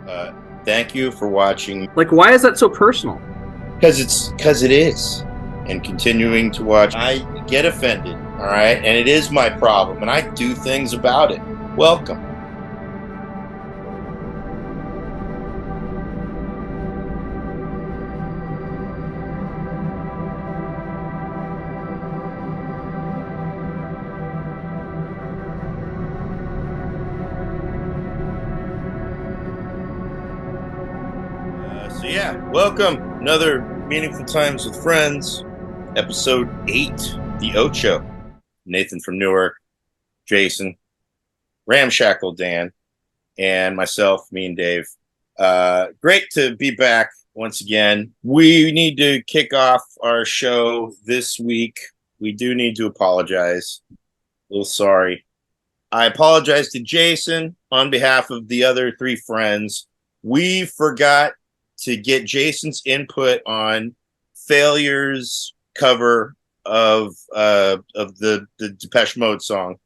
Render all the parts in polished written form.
Uh, Thank you for watching. Like, why is that so personal? Because it is. And continuing to watch, I get offended, all right? And it is my problem, and I do things about it. Welcome. Welcome. Another Meaningful Times with Friends, episode 8, The Ocho. Nathan from Newark, Jason, Ramshackle Dan, and myself, me and Dave. Great to be back once again. We need to kick off our show this week. We do need to apologize. A little sorry. I apologize to Jason on behalf of the other 3 friends. We forgot to get Jason's input on Failure's cover of the Depeche Mode song.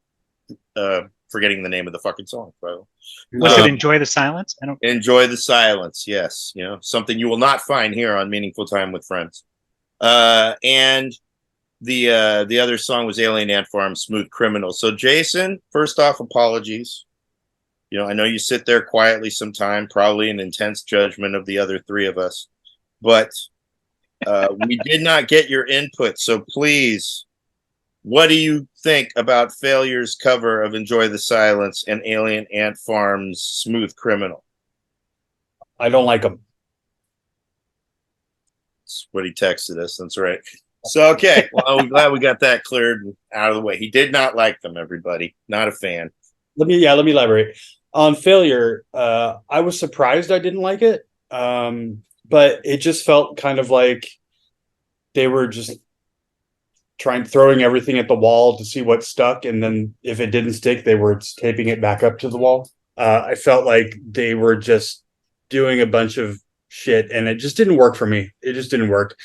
Forgetting the name of the fucking song. Was it Enjoy the Silence? Enjoy the Silence, yes. You know, something you will not find here on Meaningful Time with Friends. And the other song was Alien Ant Farm, Smooth Criminal. So Jason, first off, apologies. You know, I know you sit there quietly sometime, probably in intense judgment of the other 3 of us, but we did not get your input. So please, what do you think about Failure's cover of Enjoy the Silence and Alien Ant Farm's Smooth Criminal? I don't like them. That's what he texted us. That's right. So, okay. Well, I'm glad we got that cleared out of the way. He did not like them, everybody. Not a fan. Let me elaborate. On Failure, I was surprised I didn't like it, but it just felt kind of like they were just throwing everything at the wall to see what stuck, and then if it didn't stick, they were taping it back up to the wall. I felt like they were just doing a bunch of shit, and it just didn't work for me. It just didn't work.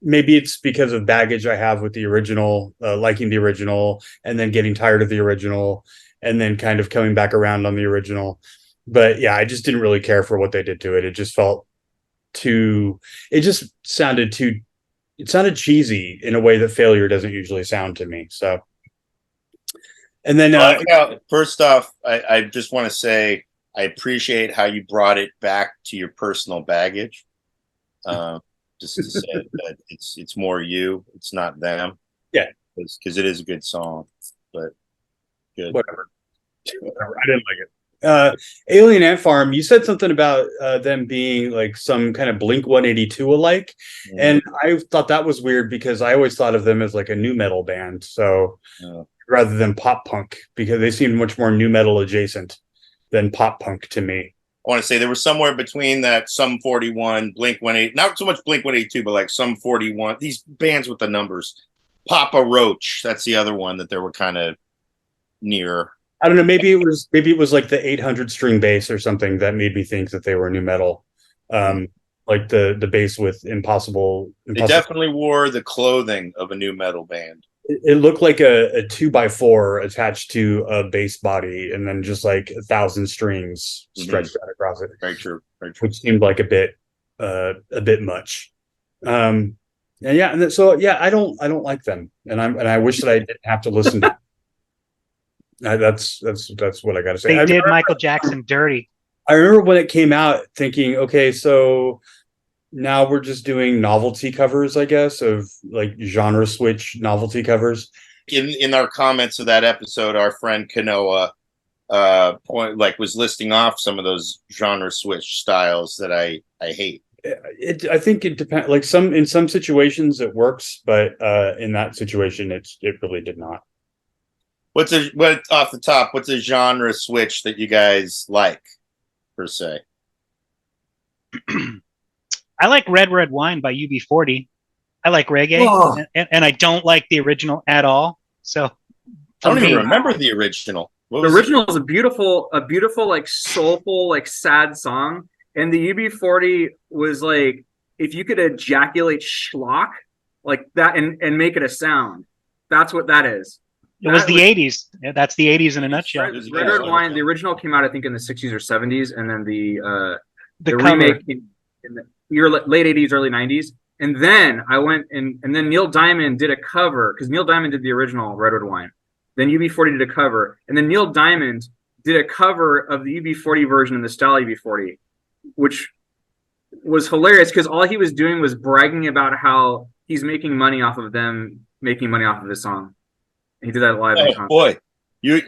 Maybe it's because of baggage I have with the original, liking the original, and then getting tired of the original, and then kind of coming back around on the original. But yeah, I just didn't really care for what they did to it. It just felt it sounded cheesy in a way that Failure doesn't usually sound to me. So, and then first off, I just want to say I appreciate how you brought it back to your personal baggage. Just to say that it's more you, it's not them. Yeah, because it is a good song, but good. Whatever. I didn't like it. Alien Ant Farm, you said something about them being like some kind of Blink 182 alike, and I thought that was weird because I always thought of them as like a nu metal band, so rather than pop punk, because they seemed much more nu metal adjacent than pop punk to me. I want to say they were somewhere between that Sum 41, Blink 182, not so much Blink 182, but like Sum 41. These bands with the numbers. Papa Roach, that's the other one that they were kind of near. I don't know. Maybe it was like the 800 string bass or something that made me think that they were nu metal. Like the bass with impossible. They definitely wore the clothing of a nu metal band. It looked like a 2x4 attached to a bass body, and then just like 1,000 strings stretched out across it. Very true. Very true. Which seemed like a bit much. And I don't like them, and I wish that I didn't have to listen to. That's what I got to say. They did Michael Jackson dirty. I remember when it came out thinking, okay, so now we're just doing novelty covers, I guess, of like genre switch novelty covers. In our comments of that episode, our friend Kanoa was listing off some of those genre switch styles that I hate. I think it depends. Like in some situations it works, but in that situation it really did not. What's off the top? What's a genre switch that you guys like, per se? I like Red Red Wine by UB40. I like reggae, and I don't like the original at all. So I don't even remember the original. The original is a beautiful, like soulful, like sad song. And the UB40 was like, if you could ejaculate schlock like that and make it a sound, that's what that is. It was the 80s. Yeah, that's the 80s in a nutshell. Red Red Wine, the original came out, I think, in the 60s or 70s, and then the cover. remake in the late 80s, early 90s. And then I went and then Neil Diamond did a cover, because Neil Diamond did the original Red Red Wine. Then UB40 did a cover, and then Neil Diamond did a cover of the UB40 version in the style UB40, which was hilarious because all he was doing was bragging about how he's making money off of them making money off of his song. He did that live in concert. Boy, you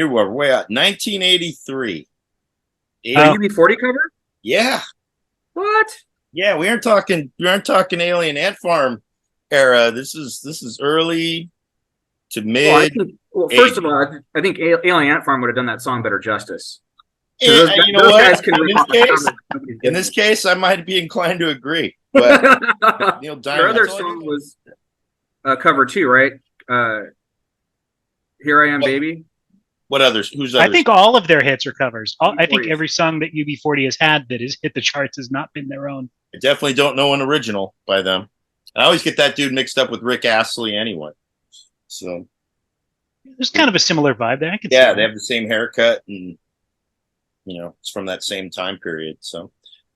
were way out. 1983. UB40 cover? Yeah. What? Yeah, we aren't talking Alien Ant Farm era. This is early to mid. First of all, I think Alien Ant Farm would have done that song better justice. You know what? In this case, I might be inclined to agree. But Neil Diamond. Your other song was a cover too, right? Here I Am, Baby. What others? Who's others? I think all of their hits are covers. I think every song that UB40 has had that has hit the charts has not been their own. I definitely don't know an original by them. I always get that dude mixed up with Rick Astley anyway. So there's kind of a similar vibe there. They have the same haircut, and it's from that same time period. So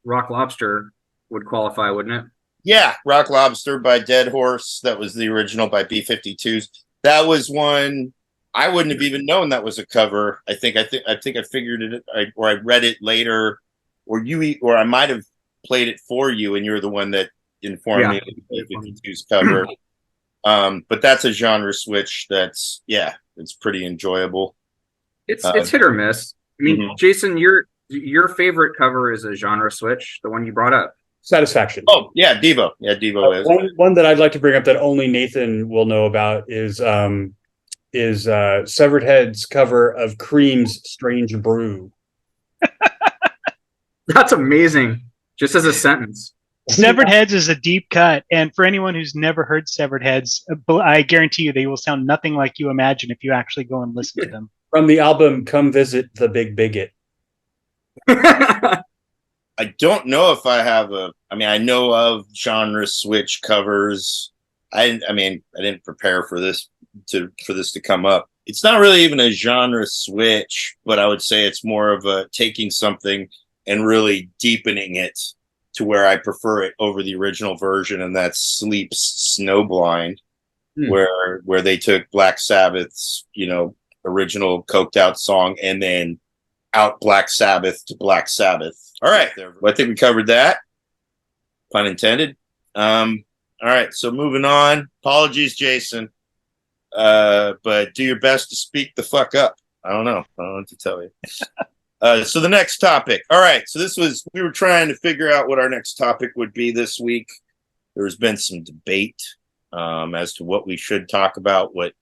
Rock Lobster would qualify, wouldn't it? Yeah, Rock Lobster by Dead Horse. That was the original by B-52s. That was one I wouldn't have even known that was a cover. I think I figured it, or I read it later, or I might have played it for you, and you're the one that informed me of the B-52s cover. But that's a genre switch. It's pretty enjoyable. It's hit or miss. I mean, Jason, your favorite cover is a genre switch, the one you brought up. Satisfaction. Oh yeah, Devo. Yeah, Devo is one that I'd like to bring up that only Nathan will know about is Severed Head's cover of Cream's Strange Brew. That's amazing. Just as a sentence. Severed Heads is a deep cut, and for anyone who's never heard Severed Heads, I guarantee you they will sound nothing like you imagine if you actually go and listen to them. From the album Come Visit the Big Bigot. I don't know if I have I know of genre switch covers. I didn't prepare for this to come up. It's not really even a genre switch, but I would say it's more of a taking something and really deepening it to where I prefer it over the original version, and that's Sleep's Snowblind, where they took Black Sabbath's, original coked out song and then out Black Sabbath to Black Sabbath. All right. Well, I think we covered that. Pun intended. All right. So moving on. Apologies, Jason. But do your best to speak the fuck up. I don't know what to tell you. So the next topic. All right. So we were trying to figure out what our next topic would be this week. There's been some debate as to what we should talk about. What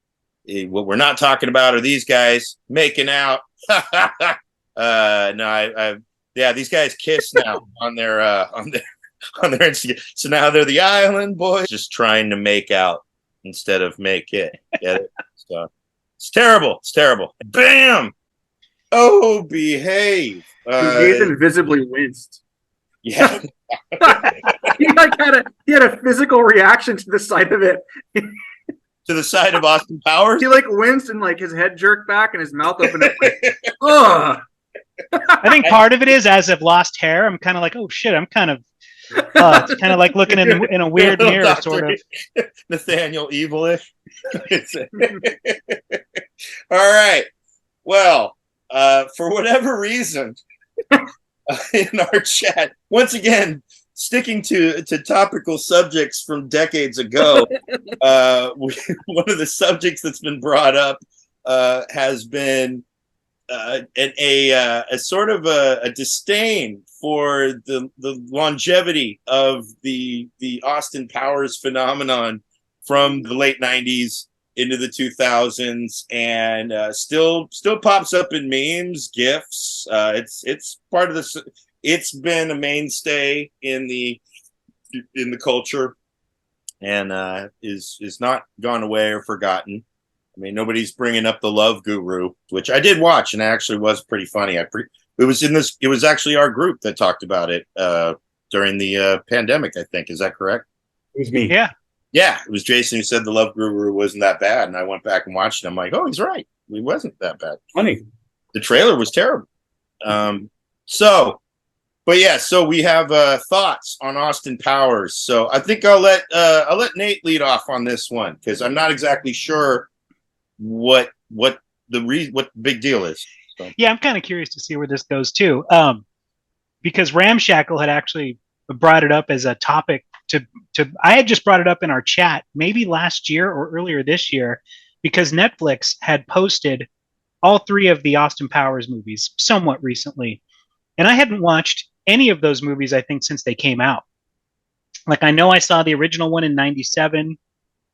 we're not talking about are these guys making out. These guys kiss now on their Instagram. So now they're the Island Boys, just trying to make out instead of make it. Get it? So it's terrible. It's terrible. Bam! Oh, behave. Nathan visibly winced. Yeah. he had a physical reaction to the sight of it. To the side of Austin Powers. He winced and his head jerked back and his mouth opened up. Ugh. I think part of it is, as I've lost hair, I'm kind of like, oh shit, I'm kind of it's kind of like looking in a weird mirror, Dr. sort of. Nathaniel Evilish. All right. Well, for whatever reason, in our chat, once again, sticking to topical subjects from decades ago, one of the subjects that's been brought up has been a sort of a disdain for the longevity of the Austin Powers phenomenon from the late 90s into the 2000s, and still pops up in memes, GIFs. It's part of this. It's been a mainstay in the culture, and is not gone away or forgotten. I mean, nobody's bringing up the Love Guru, which I did watch, and it actually was pretty funny. It was actually our group that talked about it during the pandemic, I think. Is that correct? It was me. Yeah. Yeah, it was Jason who said the Love Guru wasn't that bad, and I went back and watched it. I'm like, oh, he's right. It wasn't that bad. Funny. The trailer was terrible. So, but yeah, so we have thoughts on Austin Powers. So I think I'll let Nate lead off on this one because I'm not exactly sure what the big deal is. So. Yeah, I'm kind of curious to see where this goes too, because Ramshackle had actually brought it up as a topic to. I had just brought it up in our chat maybe last year or earlier this year because Netflix had posted all three of the Austin Powers movies somewhat recently, and I hadn't watched any of those movies I think since they came out. Like I know I saw the original one in '97.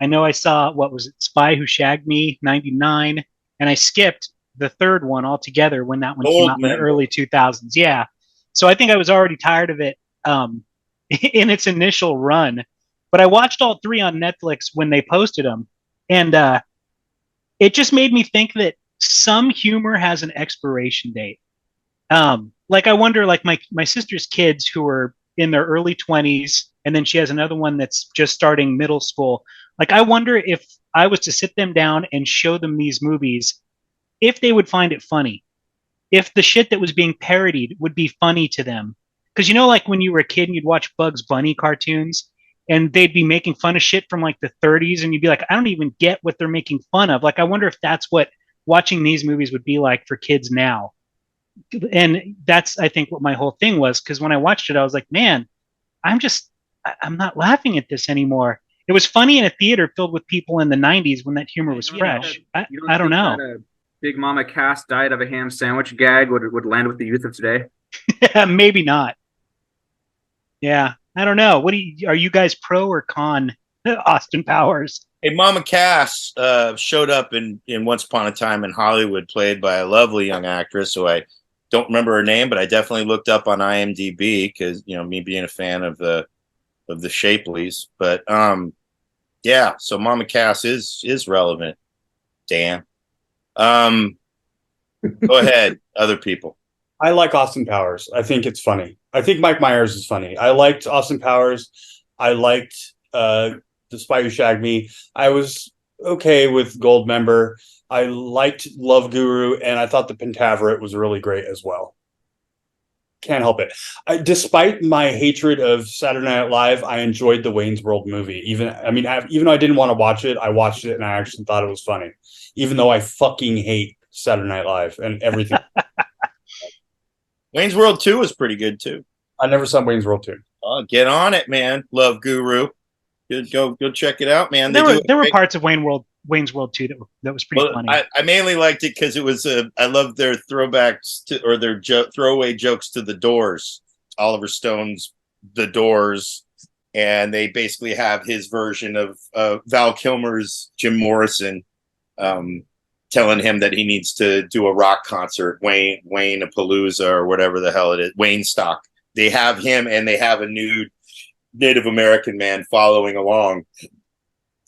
I know I saw what was it, Spy Who Shagged Me '99, and I skipped the third one altogether when that one came out in the early 2000s. Yeah, so I think I was already tired of it in its initial run, but I watched all three on Netflix when they posted them, and it just made me think that some humor has an expiration date. Like I wonder, like my sister's kids who are in their early 20s, and then she has another one that's just starting middle school. Like I wonder if I was to sit them down and show them these movies, if they would find it funny, if the shit that was being parodied would be funny to them. Because like when you were a kid and you'd watch Bugs Bunny cartoons and they'd be making fun of shit from like the 30s and you'd be like, I don't even get what they're making fun of. Like I wonder if that's what watching these movies would be like for kids now. And that's, I think, what my whole thing was. Because when I watched it, I was like, man, I'm not laughing at this anymore. It was funny in a theater filled with people in the 90s when that humor was fresh. I don't know. That a Big Mama Cass died of a ham sandwich gag would land with the youth of today? Maybe not. Yeah, I don't know. Are you guys pro or con Austin Powers? Hey, Mama Cass showed up in Once Upon a Time in Hollywood, played by a lovely young actress who I don't remember her name, but I definitely looked up on IMDb because me being a fan of the Shapeleys. But yeah, so Mama Cass is relevant. Dan, go ahead, other people. I like Austin Powers. I think it's funny. I think Mike Myers is funny. I liked Austin Powers. I liked The Spy Who Shagged Me. I was okay with Goldmember. I liked Love Guru, and I thought the Pentaveret was really great as well. Can't help it. Despite my hatred of Saturday Night Live, I enjoyed the Wayne's World movie. Even though I didn't want to watch it, I watched it and I actually thought it was funny. Even though I fucking hate Saturday Night Live and everything. Wayne's World 2 was pretty good too. I never saw Wayne's World 2. Oh, get on it, man. Love Guru. Go check it out, man. There were parts of Wayne's World 2 that was pretty funny. I mainly liked it because it was I loved their throwbacks or their throwaway jokes to The Doors, Oliver Stone's The Doors, and they basically have his version of Val Kilmer's Jim Morrison, telling him that he needs to do a rock concert, Wayne a Palooza or whatever the hell it is, Wayne Stock. They have him and they have a nude Native American man following along.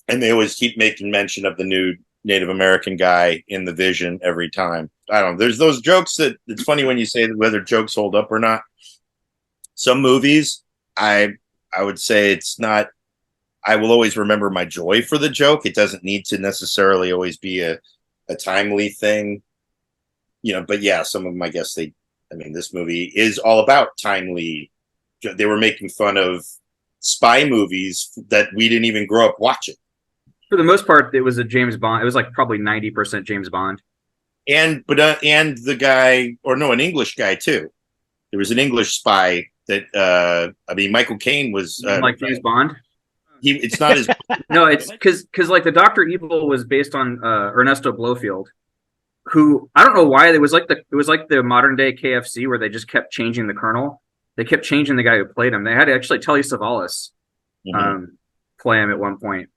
And they always keep making mention of the nude Native American guy in the vision every time. I don't know. There's those jokes that it's funny when you say whether jokes hold up or not. Some movies, I would say it's not, I will always remember my joy for the joke. It doesn't need to necessarily always be a timely thing, but yeah, some of them, I guess this movie is all about timely. They were making fun of spy movies that we didn't even grow up watching. For the most part, it was a James Bond. It was like probably 90% James Bond. And the guy, an English guy too. There was an English spy that, Michael Caine was like James Bond. It's not as no, it's because like the Dr. Evil was based on Ernesto Blofeld, who I don't know why it was like the modern day KFC where they just kept changing the colonel. They kept changing the guy who played him. They had to actually Telly Savalas play him at one point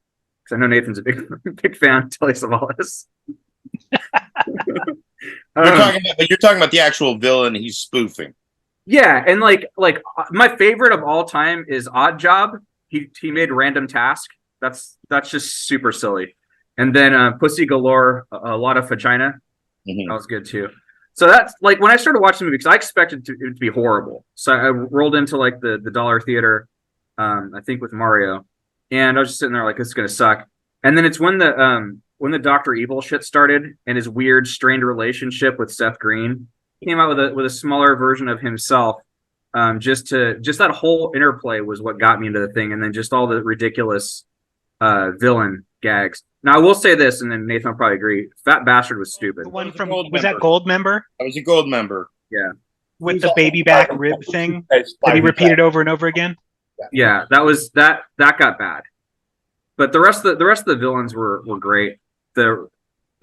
because I know Nathan's a big fan of Telly Savalas. You're talking about the actual villain he's spoofing. Yeah, and like my favorite of all time is Odd Job. He made Random Task. That's just super silly. And then Pussy Galore, a lot of vagina. Mm-hmm. That was good too. So that's like when I started watching the movie because I expected it to be horrible. So I rolled into like the Dollar Theater, I think with Mario, and I was just sitting there like, this is gonna suck. And then it's when the Doctor Evil shit started and his weird strained relationship with Seth Green. He came out with a smaller version of himself. Just that whole interplay was what got me into the thing, and then just all the ridiculous villain gags. Now I will say this, and then Nathan will probably agree. Fat Bastard was stupid. The one from Gold was member. that Gold member I was a gold member. Yeah, with Who's the all- baby back rib thing that he repeated over and over again? yeah, that got bad. But the rest of the villains were great. Was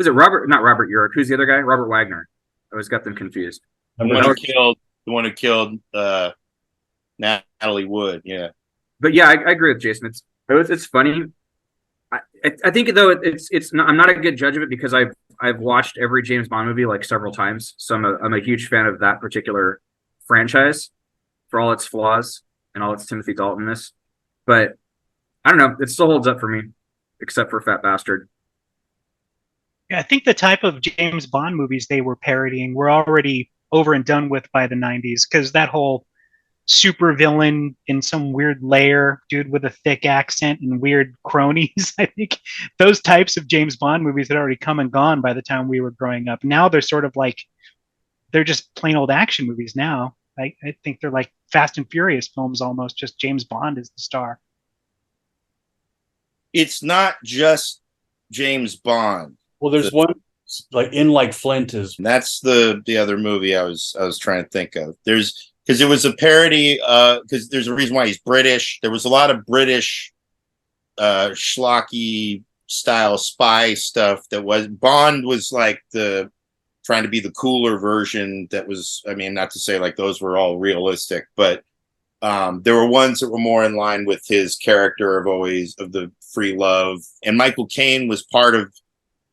it not Robert Urich? Who's the other guy? Robert Wagner. I always got them confused. The one who killed Natalie Wood. Yeah. But yeah, I agree with Jason. It's funny. I think though it's not, I'm not a good judge of it because I've watched every James Bond movie like several times, so I'm a huge fan of that particular franchise for all its flaws and all its Timothy Daltonness. But I don't know, it still holds up for me, except for Fat Bastard. Yeah, I think the type of James Bond movies they were parodying were already over and done with by the 90s, because that whole super villain in some weird lair, dude with a thick accent and weird cronies, I think those types of James Bond movies had already come and gone by the time we were growing up. Now they're sort of like, they're just plain old action movies now. I think they're like Fast and Furious films almost, just James Bond is the star. It's not just James Bond. Well, there's one like In Like Flint is. And that's the other movie I was trying to think of. There's because it was a parody. Because there's a reason why he's British. There was a lot of British, schlocky style spy stuff. That was Bond was like the trying to be the cooler version. That was, I mean, not to say like those were all realistic, but there were ones that were more in line with his character of the free love. And Michael Caine was part of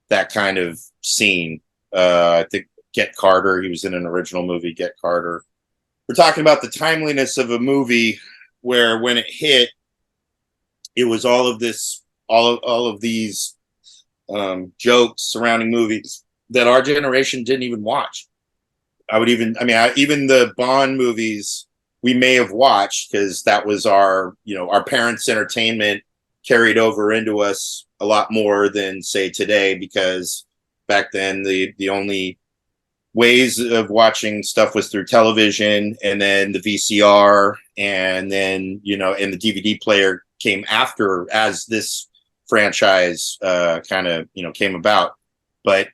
that kind of scene. I think Get Carter, he was in an original movie, Get Carter. We're talking about the timeliness of a movie where when it hit, it was all of these jokes surrounding movies that our generation didn't even watch. Even the Bond movies we may have watched because that was our parents' entertainment carried over into us a lot more than say today, because back then the only ways of watching stuff was through television, and then the VCR, and then and the DVD player came after as this franchise kind of came about. But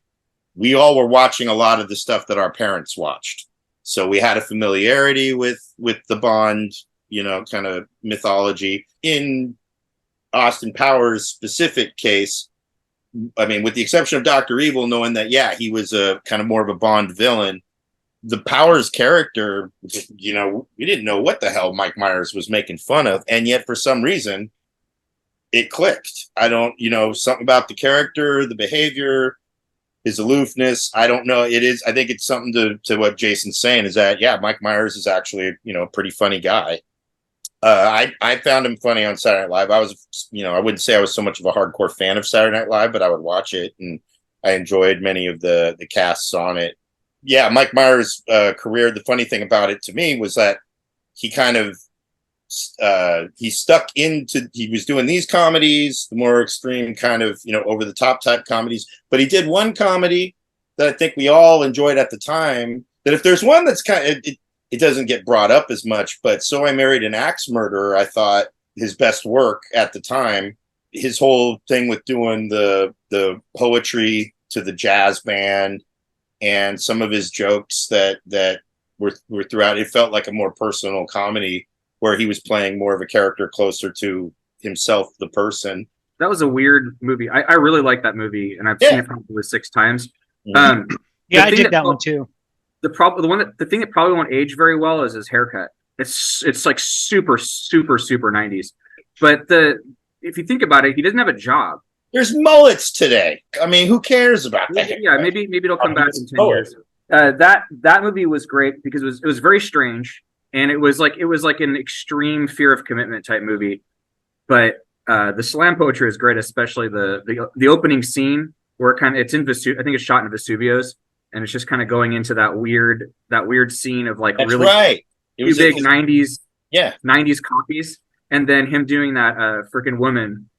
we all were watching a lot of the stuff that our parents watched, so we had a familiarity with the Bond kind of mythology. In Austin Powers' specific case, I mean, with the exception of Dr. Evil, knowing that, yeah, he was a kind of more of a Bond villain, the Powers character, we didn't know what the hell Mike Myers was making fun of. And yet for some reason it clicked. I don't, something about the character, the behavior, his aloofness. I don't know. I think it's something to what Jason's saying is that, yeah, Mike Myers is actually, a pretty funny guy. I found him funny on Saturday Night Live. I was, I wouldn't say I was so much of a hardcore fan of Saturday Night Live, but I would watch it, and I enjoyed many of the casts on it. Yeah, Mike Myers' career, the funny thing about it to me was that he kind of, he was doing these comedies, the more extreme kind of, over the top type comedies, but he did one comedy that I think we all enjoyed at the time, that if there's one that's kind of, it doesn't get brought up as much, but So I Married an Axe Murderer, I thought his best work at the time. His whole thing with doing the poetry to the jazz band, and some of his jokes that were throughout, it felt like a more personal comedy where he was playing more of a character closer to himself, the person. That was a weird movie. I really like that movie, and I've seen it probably 6 times. Yeah, I did that one too. The thing that probably won't age very well is his haircut. It's like super 90s. But if you think about it, he doesn't have a job. There's mullets today. I mean, who cares about that? Yeah, maybe it'll come back in 10 years. That movie was great because it was very strange, and it was like an extreme fear of commitment type movie. But the slam poetry is great, especially the opening scene where it's in I think it's shot in Vesuvius. And it's just kind of going into that weird scene of like, that's really right. It was big 90s, yeah, 90s copies. and then him doing that freaking woman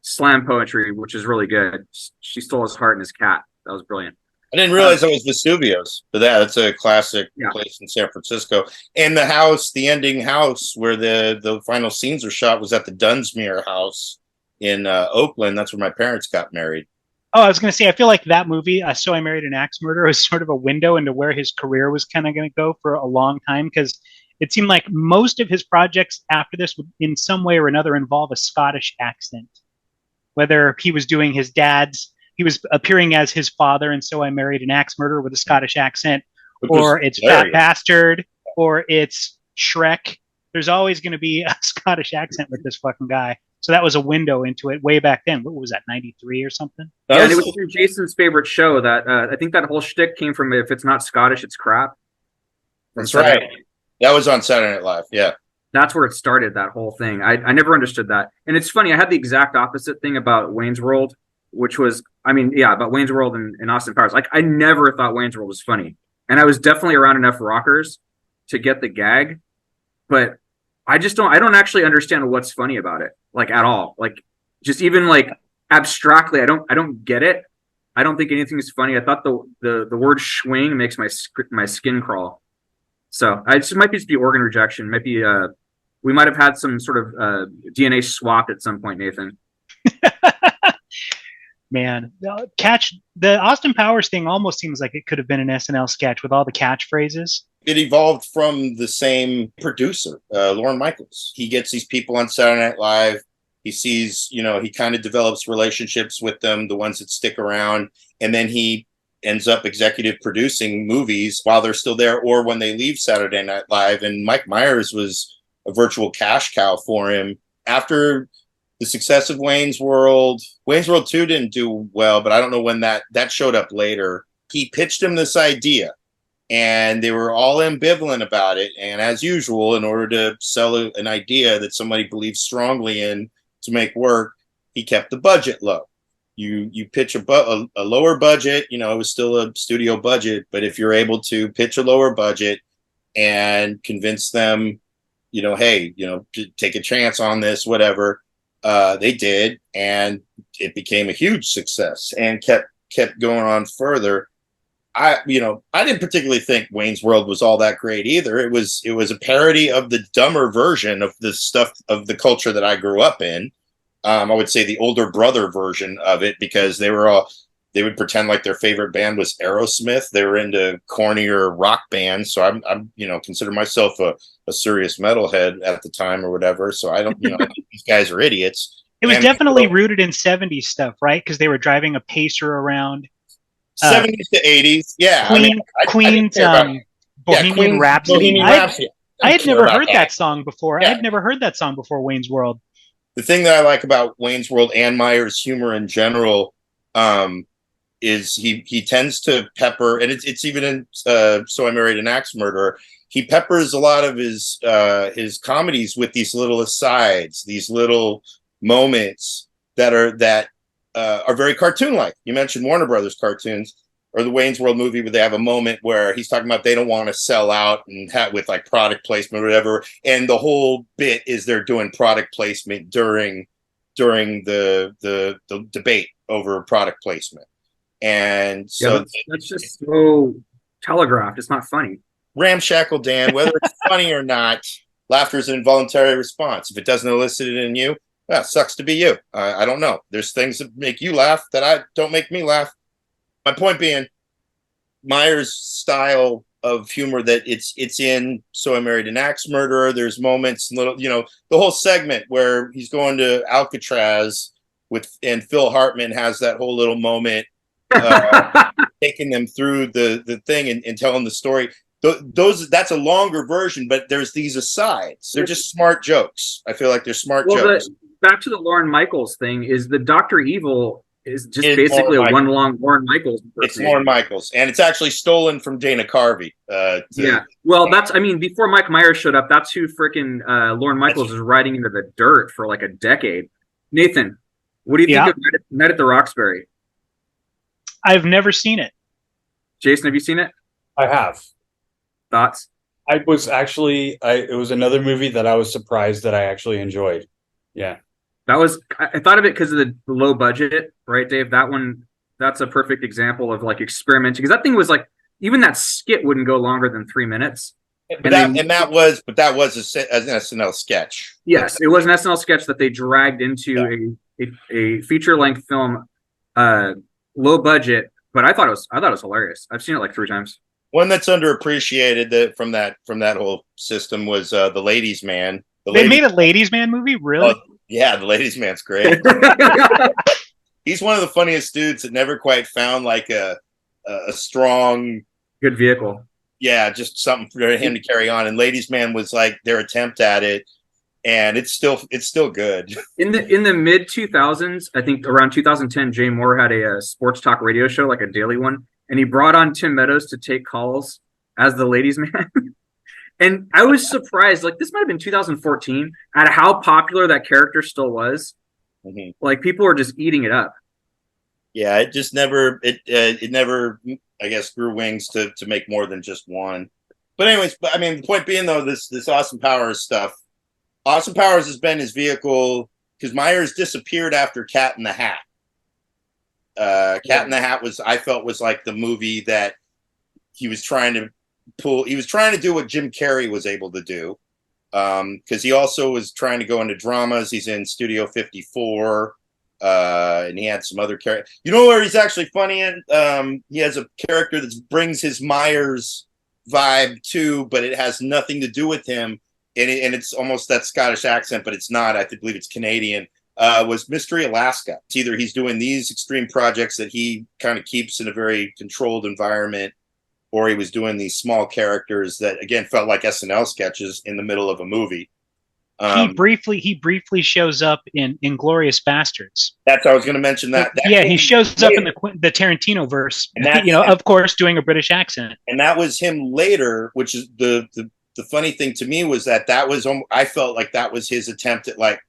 slam poetry, which is really good. She stole his heart and his cat. That was brilliant. I didn't realize that was Vesuvio's, but that's a classic place in San Francisco. And the house, the ending house where the final scenes are shot, was at the Dunsmuir house in Oakland. That's where my parents got married. Oh, I was going to say, I feel like that movie, So I Married an Axe Murderer, was sort of a window into where his career was kind of going to go for a long time, because it seemed like most of his projects after this would, in some way or another, involve a Scottish accent. Whether he was doing his dad's, he was appearing as his father, and So I Married an Axe Murderer with a Scottish accent, or it's Fat Bastard, or it's Shrek. There's always going to be a Scottish accent with this fucking guy. So that was a window into it way back then. What was that, 93 or something? Yeah, and it was from Jason's favorite show. That I think that whole shtick came from, if it's not Scottish, it's crap. That's right. That was on Saturday Night Live. Yeah. That's where it started, that whole thing. I never understood that. And it's funny, I had the exact opposite thing about Wayne's World, which was, about Wayne's World and Austin Powers. Like, I never thought Wayne's World was funny. And I was definitely around enough rockers to get the gag. But I don't actually understand what's funny about it, like, at all. Like, just even like abstractly, I don't get it. I don't think anything is funny. I thought the word swing makes my skin crawl. So it just might just be organ rejection. Might be we might have had some sort of DNA swap at some point, Nathan. Man, the Austin Powers thing almost seems like it could have been an SNL sketch with all the catchphrases. It evolved from the same producer, Lorne Michaels. He gets these people on Saturday Night Live. He sees, he kind of develops relationships with them, the ones that stick around, and then he ends up executive producing movies while they're still there or when they leave Saturday Night Live. And Mike Myers was a virtual cash cow for him. After the success of Wayne's World 2 didn't do well, but I don't know when that showed up later. He pitched him this idea, and they were all ambivalent about it. And as usual, in order to sell an idea that somebody believes strongly in to make work, he kept the budget low. You pitch a lower budget, it was still a studio budget, but if you're able to pitch a lower budget and convince them, hey, take a chance on this, whatever, they did, and it became a huge success and kept going on further. I didn't particularly think Wayne's World was all that great either. It was a parody of the dumber version of the stuff of the culture that I grew up in. I would say the older brother version of it, because they would pretend like their favorite band was Aerosmith. They were into cornier rock bands. So I'm consider myself a serious metalhead at the time or whatever. So I don't, these guys are idiots. It was definitely rooted in 70s stuff, right? Because they were driving a Pacer around. 70s to 80s. Yeah. Queen's Bohemian Rhapsody. I had never heard that song before. Yeah. I had never heard that song before Wayne's World. The thing that I like about Wayne's World and Myers' humor in general is he tends to pepper, and it's even in So I Married an Axe Murderer. He peppers a lot of his comedies with these little asides, these little moments that are very cartoon-like. You mentioned Warner Brothers cartoons, or the Wayne's World movie, where they have a moment where he's talking about they don't want to sell out and with like product placement or whatever, and the whole bit is they're doing product placement during the debate over product placement. And so that's just so telegraphed. It's not funny. Ramshackle Dan, whether it's funny or not, laughter is an involuntary response. If it doesn't elicit it in you, well, sucks to be you. I don't know. There's things that make you laugh that don't make me laugh. My point being, Myers' style of humor that it's in So I Married an Axe Murderer. There's moments, the whole segment where he's going to Alcatraz and Phil Hartman has that whole little moment, taking them through the thing and telling the story. That's a longer version, but there's these asides. They're just smart jokes. I feel like they're smart jokes. Back to the Lorne Michaels thing, is the Dr. Evil is just basically a one long Lorne Michaels. It's Lorne Michaels, and it's actually stolen from Dana Carvey. Yeah, well, before Mike Myers showed up, that's who freaking Lorne Michaels is riding into the dirt for like a decade. Nathan, what do you think of Night at the Roxbury? I've never seen it. Jason, have you seen it? I have. Thoughts? I was actually, it was another movie that I was surprised that I actually enjoyed. Yeah. That was I thought of it because of the low budget, right, Dave? That one, that's a perfect example of like experimenting because that thing was like even that skit wouldn't go longer than 3 minutes. But that was an SNL sketch. Yes, it was an SNL sketch that they dragged into a feature length film, low budget. But I thought it was hilarious. I've seen it like 3 times. One that's underappreciated from that whole system was the Ladies Man. They made a Ladies Man movie, really? Yeah, the Ladies Man's great. He's one of the funniest dudes that never quite found like a strong, good vehicle. Yeah, just something for him to carry on. And Ladies Man was like their attempt at it, and it's still good. In the mid 2000s, I think around 2010, Jay Moore had a sports talk radio show, like a daily one, and he brought on Tim Meadows to take calls as the Ladies Man. And I was surprised, like this might have been 2014, at how popular that character still was. Mm-hmm. Like people were just eating it up. Yeah, it just never it never, I guess, grew wings to make more than just one. But anyways, I mean, the point being though, this Austin Powers stuff. Austin Powers has been his vehicle because Myers disappeared after Cat in the Hat. Cat in the Hat I felt was like the movie that he was trying to do what Jim Carrey was able to do. Because he also was trying to go into dramas. He's in Studio 54. And he had some other character. You know where he's actually funny in? He has a character that brings his Myers vibe too, but it has nothing to do with him. And it's almost that Scottish accent, but it's not. I believe it's Canadian. Was Mystery Alaska. It's either he's doing these extreme projects that he kind of keeps in a very controlled environment, or he was doing these small characters that again felt like SNL sketches in the middle of a movie. He briefly shows up in Inglourious Bastards. I was going to mention that. He shows up in the Tarantino verse. Of course, doing a British accent. And that was him later, which is the funny thing to me was that was I felt like that was his attempt at like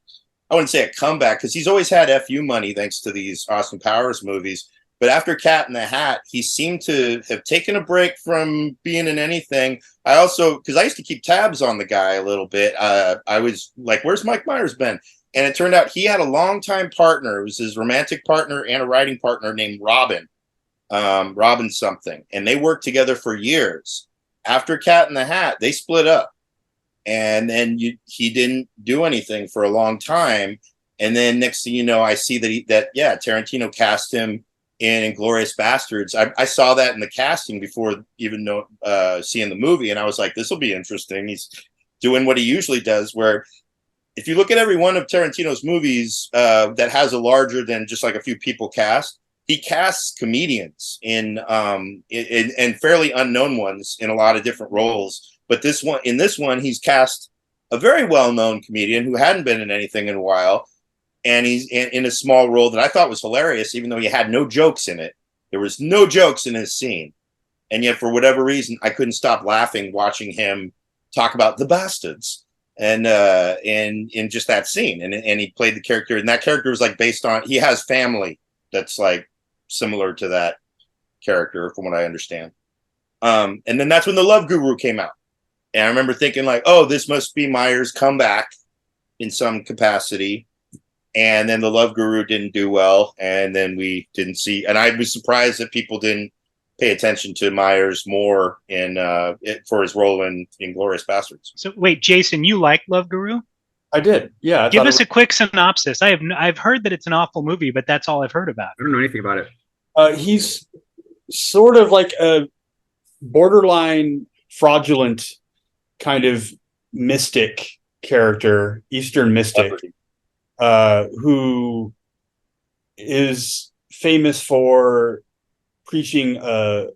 I wouldn't say a comeback because he's always had FU money thanks to these Austin Powers movies. But after Cat in the Hat, he seemed to have taken a break from being in anything. I also, because I used to keep tabs on the guy a little bit, I was like, where's Mike Myers been? And it turned out he had a longtime partner. It was his romantic partner and a writing partner named Robin something. And they worked together for years. After Cat in the Hat, they split up. And then he didn't do anything for a long time. And then next thing you know, I see that Tarantino cast him in Inglourious Bastards. I saw that in the casting before even seeing the movie, and I was like, this will be interesting. He's doing what he usually does, where if you look at every one of Tarantino's movies that has a larger than just like a few people cast, he casts comedians in fairly unknown ones in a lot of different roles. But in this one, he's cast a very well-known comedian who hadn't been in anything in a while. And he's in a small role that I thought was hilarious, even though he had no jokes in it. There was no jokes in his scene. And yet, for whatever reason, I couldn't stop laughing watching him talk about the bastards and in just that scene. And he played the character. And that character was like based on, he has family that's like similar to that character, from what I understand. And then that's when The Love Guru came out. And I remember thinking like, oh, this must be Myers' comeback in some capacity. And then The Love Guru didn't do well, and then we didn't see. And I was surprised that people didn't pay attention to Myers more for his role in Inglourious Bastards. So wait, Jason, you like Love Guru? I did. Yeah. Give us a quick synopsis. I've heard that it's an awful movie, but that's all I've heard about. I don't know anything about it. He's sort of like a borderline fraudulent kind of mystic character, Eastern mystic. Who is famous for preaching a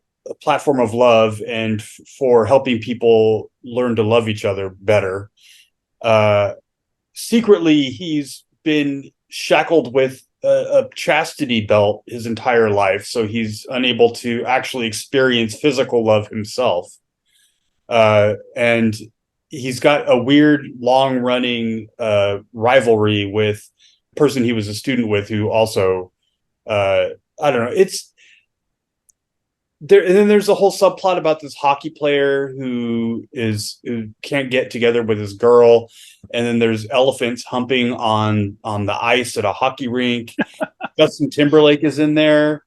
platform of love and for helping people learn to love each other better. Secretly, he's been shackled with a chastity belt his entire life, so he's unable to actually experience physical love himself. And he's got a weird, long-running rivalry with a person he was a student with who also, I don't know. and then there's a whole subplot about this hockey player who can't get together with his girl, and then there's elephants humping on the ice at a hockey rink. Justin Timberlake is in there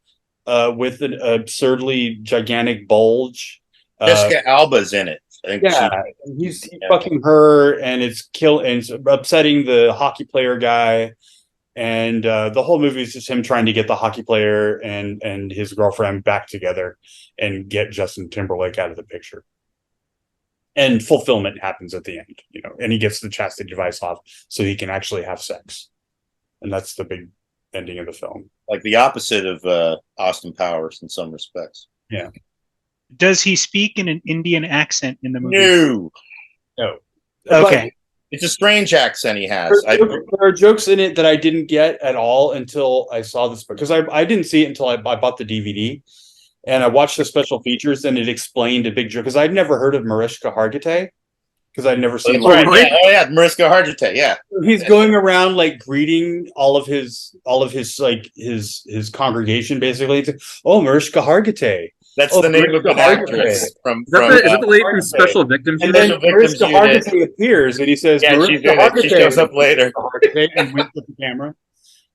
with an absurdly gigantic bulge. Jessica Alba's in it. I think He's fucking her, and it's upsetting the hockey player guy. And the whole movie is just him trying to get the hockey player and his girlfriend back together and get Justin Timberlake out of the picture. And fulfillment happens at the end, and he gets the chastity device off so he can actually have sex. And that's the big ending of the film. Like the opposite of Austin Powers in some respects. Yeah. Does he speak in an Indian accent in the movie? No. Okay. It's a strange accent he has. There are jokes in it that I didn't get at all until I saw this, because I didn't see it until I bought the DVD, and I watched the special features, and it explained a big joke, because I'd never heard of Mariska Hargitay, because I'd never seen. Right. Yeah. Mariska Hargitay. Yeah, he's going around like greeting all of his like his congregation, basically. It's like, oh, Mariska Hargitay. That's the name of an actress from. Is that the lady from Special Victims? And then Mariska Hargitay appears, and he says, "Yeah, she shows up later." And winks at the camera.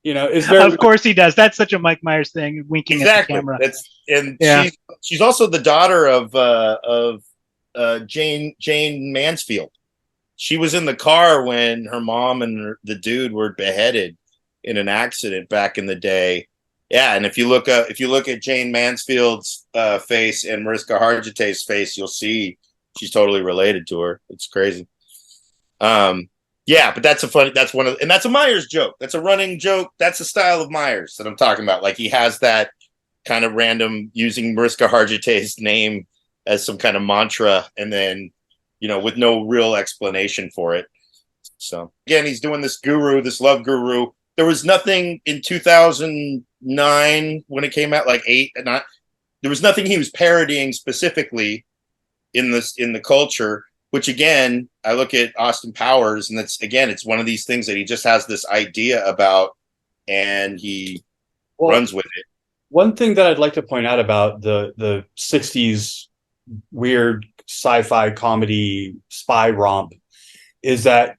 Is there? Of course he does. That's such a Mike Myers thing, winking at the camera. She's also the daughter of Jane Mansfield. She was in the car when her mom and the dude were beheaded in an accident back in the day. Yeah, and if you look at Jane Mansfield's face and Mariska Hargitay's face, you'll see she's totally related to her. It's crazy. Yeah, but that's a Myers joke. That's a running joke. That's the style of Myers that I'm talking about. Like, he has that kind of random using Mariska Hargitay's name as some kind of mantra, and then with no real explanation for it. So again, he's doing this love guru. There was nothing in 2009 when it came out, like 8 and 9. There was nothing he was parodying specifically in the culture. Which again, I look at Austin Powers, and it's one of these things that he just has this idea about, and he runs with it. One thing that I'd like to point out about the 60s weird sci-fi comedy spy romp is that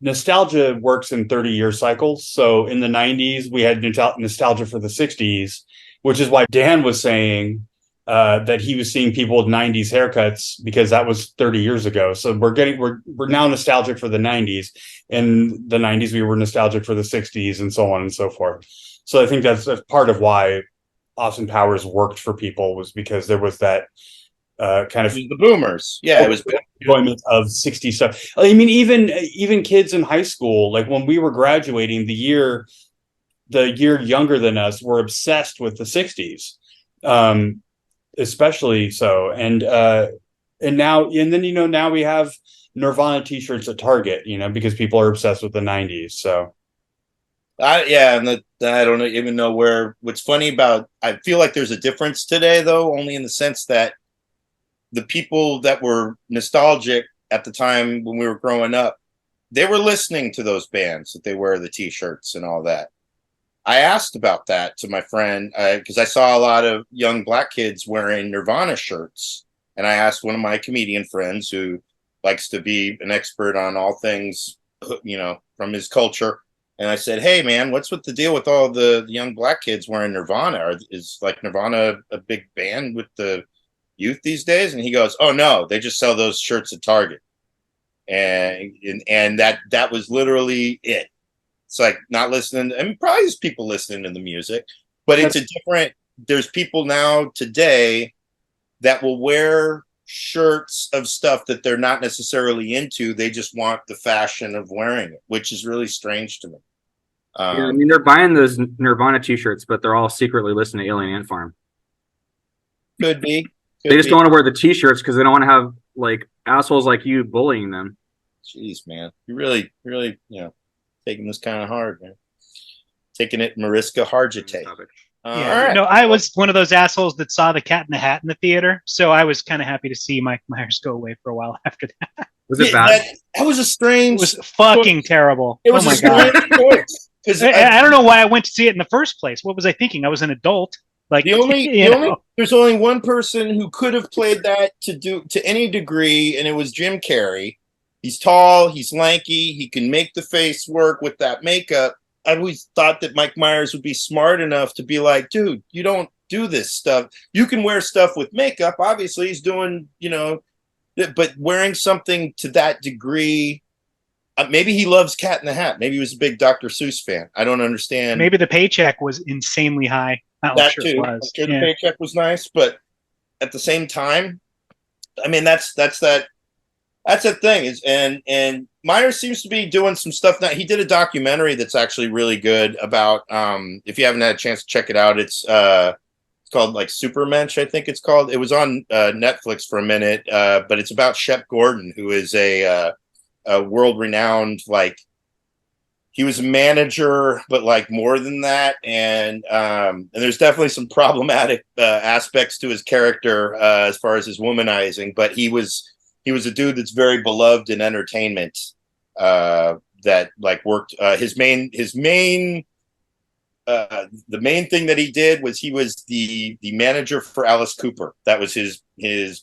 nostalgia works in 30-year cycles. So in the 90s, we had nostalgia for the 60s, which is why Dan was saying that he was seeing people with 90s haircuts, because that was 30 years ago. So we're now nostalgic for the 90s. In the 90s, we were nostalgic for the 60s, and so on and so forth. So I think that's part of why Austin Powers worked for people, was because there was that kind of the boomers. Yeah, it was enjoyment of 60s stuff. I mean, even kids in high school, like when we were graduating, the year younger than us were obsessed with the 60s. Especially so, and now we have Nirvana t-shirts at Target, because people are obsessed with the 90s. So I don't even know what's funny about, I feel like there's a difference today, though, only in the sense that the people that were nostalgic at the time when we were growing up, they were listening to those bands that they wear the t-shirts and all that. I asked about that to my friend because I saw a lot of young black kids wearing Nirvana shirts. And I asked one of my comedian friends who likes to be an expert on all things, from his culture. And I said, hey, man, what's with the deal with all the young black kids wearing Nirvana? Is like Nirvana a big band with the youth these days? And he goes, oh, no, they just sell those shirts at Target. And that was literally it. It's like not listening. I mean, probably there's people listening to the music, but there's people now today that will wear shirts of stuff that they're not necessarily into. They just want the fashion of wearing it, which is really strange to me. I mean, they're buying those Nirvana t-shirts, but they're all secretly listening to Alien Ant Farm. Could be. They just don't want to wear the t-shirts because they don't want to have like assholes like you bullying them. Jeez, man. You really, taking this kind of hard, man. Taking it Mariska Hargitay. Right. No, I was one of those assholes that saw The Cat in the Hat in the theater, so I was kind of happy to see Mike Myers go away for a while after that. Was it bad? That was a strange. It was fucking terrible. It was my God. Choice. I don't know why I went to see it in the first place. What was I thinking? I was an adult. Like there's only one person who could have played that to any degree, and it was Jim Carrey. He's tall, he's lanky, he can make the face work with that makeup. I always thought that Mike Myers would be smart enough to be like, dude, you don't do this stuff. You can wear stuff with makeup. Obviously, he's doing, but wearing something to that degree, maybe he loves Cat in the Hat. Maybe he was a big Dr. Seuss fan. I don't understand. Maybe the paycheck was insanely high. That sure too. I'm sure the paycheck was nice, but at the same time, I mean, that's that thing is, and Myers seems to be doing some stuff now. He did a documentary that's actually really good about, if you haven't had a chance to check it out, it's called like Supermensch, I think it's called. It was on Netflix for a minute, but it's about Shep Gordon, who is a world-renowned, like, he was a manager, but like more than that, and there's definitely some problematic aspects to his character as far as his womanizing. But he was a dude that's very beloved in entertainment. That like worked the main thing that he did was he was the manager for Alice Cooper. That was his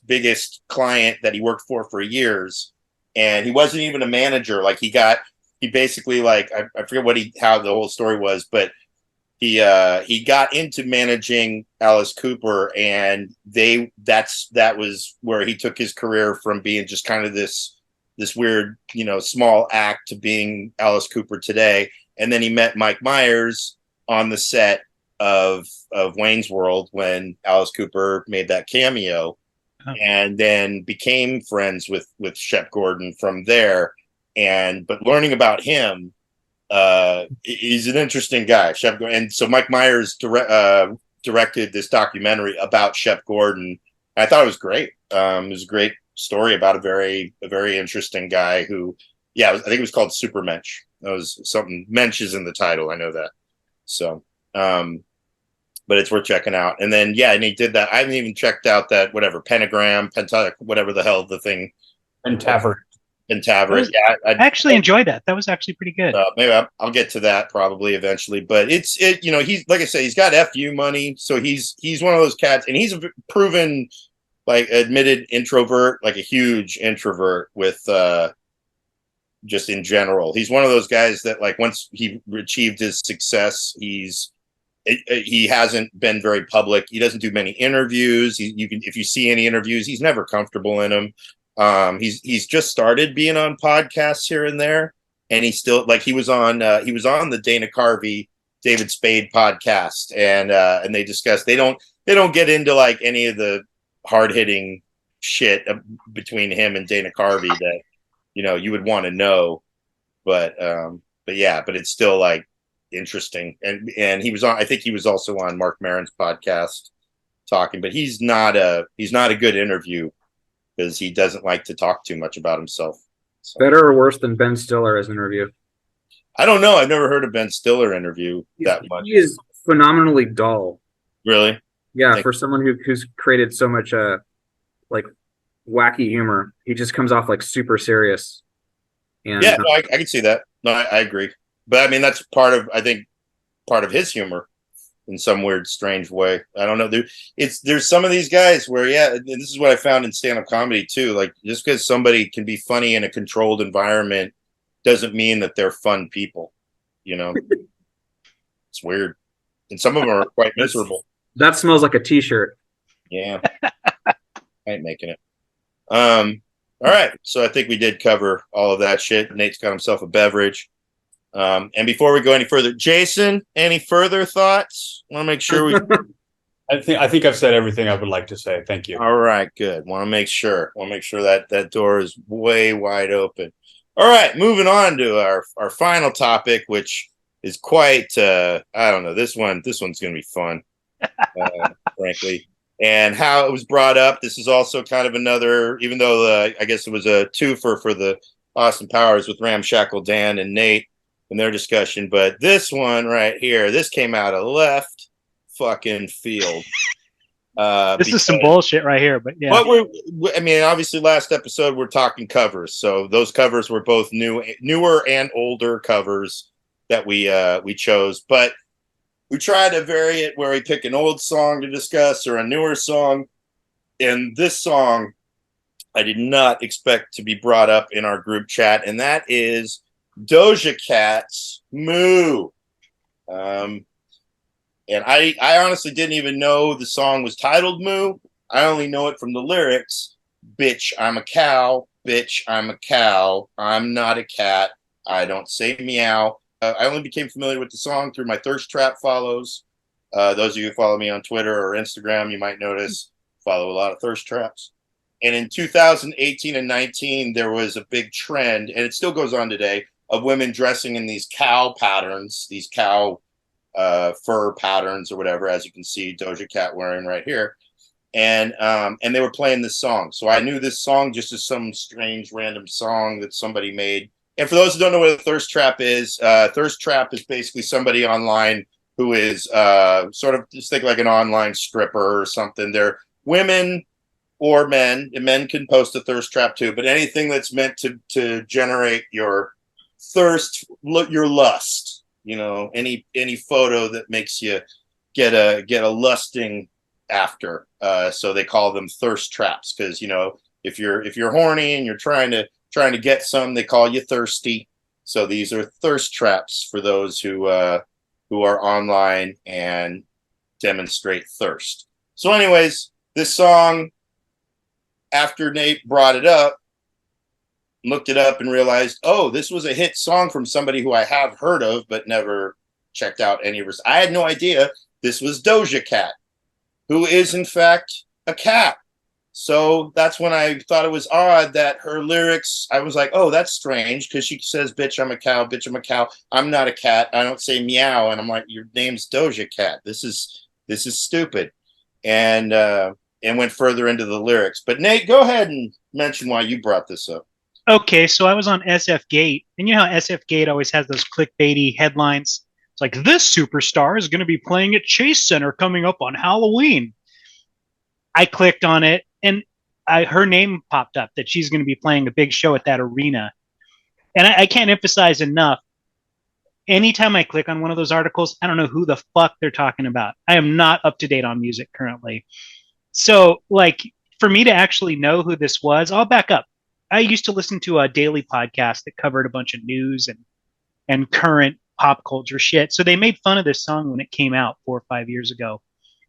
biggest client that he worked for years, and he wasn't even a manager. Like he basically, like, I forget how the whole story was, but he got into managing Alice Cooper, and that was where he took his career from being just kind of this weird, small act to being Alice Cooper today. And then he met Mike Myers on the set of Wayne's World when Alice Cooper made that cameo, and then became friends with Shep Gordon from there. But learning about him, he's an interesting guy, Shep Gordon. And so Mike Myers directed this documentary about Shep Gordon. I thought it was great. It was a great story about a very interesting guy who, I think it was called Supermensch. That was something. Mensch is in the title. I know that. So, but it's worth checking out. And then, and he did that. I haven't even checked out that pentagram, whatever the hell the thing. Pentaveret. I actually enjoyed that. That was actually pretty good. Maybe I'll get to that probably eventually. But he's like I say, he's got FU money, so he's one of those cats, and he's a proven, like, admitted introvert, like a huge introvert with just in general. He's one of those guys that, like, once he achieved his success, he hasn't been very public. He doesn't do many interviews. If you see any interviews, he's never comfortable in them. He's just started being on podcasts here and there, and he's still, like, he was on the Dana Carvey, David Spade podcast, and they discussed, they don't get into like any of the hard hitting shit between him and Dana Carvey that you would want to know, but it's still like interesting, and he was on, I think he was also on Mark Maron's podcast talking, but he's not a good interview, because he doesn't like to talk too much about himself. So. Better or worse than Ben Stiller as an interview? I don't know. I've never heard a Ben Stiller interview that much. He is phenomenally dull. Really? Yeah, for someone who's created so much like wacky humor, he just comes off like super serious. And yeah, no, I can see that. No, I agree. But I mean, that's part of his humor in some weird, strange way. I don't know. There's some of these guys where, and this is what I found in stand-up comedy too. Like, just because somebody can be funny in a controlled environment doesn't mean that they're fun people. It's weird, and some of them are quite miserable. That smells like a T-shirt. Yeah, I ain't making it. All right, so I think we did cover all of that shit. Nate's got himself a beverage. And before we go any further, Jason, any further thoughts? Want to make sure we. I think I've said everything I would like to say. Thank you. All right, good. Want to make sure that door is way wide open. All right, moving on to our final topic, which is quite. I don't know. This one's going to be fun, frankly. And how it was brought up. This is also kind of another, even though I guess it was a twofer for the Austin Powers with Ramshackle Dan and Nate in their discussion, but this one right here, this came out of left fucking field. This is some bullshit right here, but yeah. I mean, obviously, last episode we're talking covers, so those covers were both newer and older covers that we chose. But We try to vary it where we pick an old song to discuss or a newer song. And this song, I did not expect to be brought up in our group chat, and that is Doja Cat's Moo. And I honestly didn't even know the song was titled Moo. I only know it from the lyrics. Bitch, I'm a cow. Bitch, I'm a cow. I'm not a cat. I don't say meow. I only became familiar with the song through my Thirst Trap follows. Those of you who follow me on Twitter or Instagram, you might notice follow a lot of Thirst Traps. And in 2018 and 19, there was a big trend, and it still goes on today, of women dressing in these cow patterns, these cow fur patterns or whatever, as you can see Doja Cat wearing right here. And they were playing this song. So I knew this song just as some strange random song that somebody made. And for those who don't know what a thirst trap is basically somebody online who is sort of, just think like an online stripper or something. They're women or men, and men can post a thirst trap too, but anything that's meant to generate your thirst, your lust, you know, any photo that makes you get a lusting after. So they call them thirst traps, because, you know, if you're horny and you're trying to get some, they call you thirsty. So these are thirst traps for those who are online and demonstrate thirst. So anyways, this song, after Nate brought it up, looked it up and realized, oh, this was a hit song from somebody who I have heard of but never checked out any of her. I had no idea this was Doja Cat, who is in fact a cat. So that's when I thought it was odd that her lyrics, I was like, oh, that's strange, because she says, bitch, I'm a cow, bitch, I'm a cow. I'm not a cat. I don't say meow. And I'm like, your name's Doja Cat. This is stupid. And went further into the lyrics. But Nate, go ahead and mention why you brought this up. Okay, so I was on SF Gate, and you know how SF Gate always has those clickbaity headlines? It's like, this superstar is going to be playing at Chase Center coming up on Halloween. I clicked on it, and her name popped up that she's going to be playing a big show at that arena. And I can't emphasize enough, anytime I click on one of those articles, I don't know who the fuck they're talking about. I am not up to date on music currently. So, like, for me to actually know who this was, I'll back up. I used to listen to a daily podcast that covered a bunch of news and current pop culture shit. So they made fun of this song when it came out 4 or 5 years ago.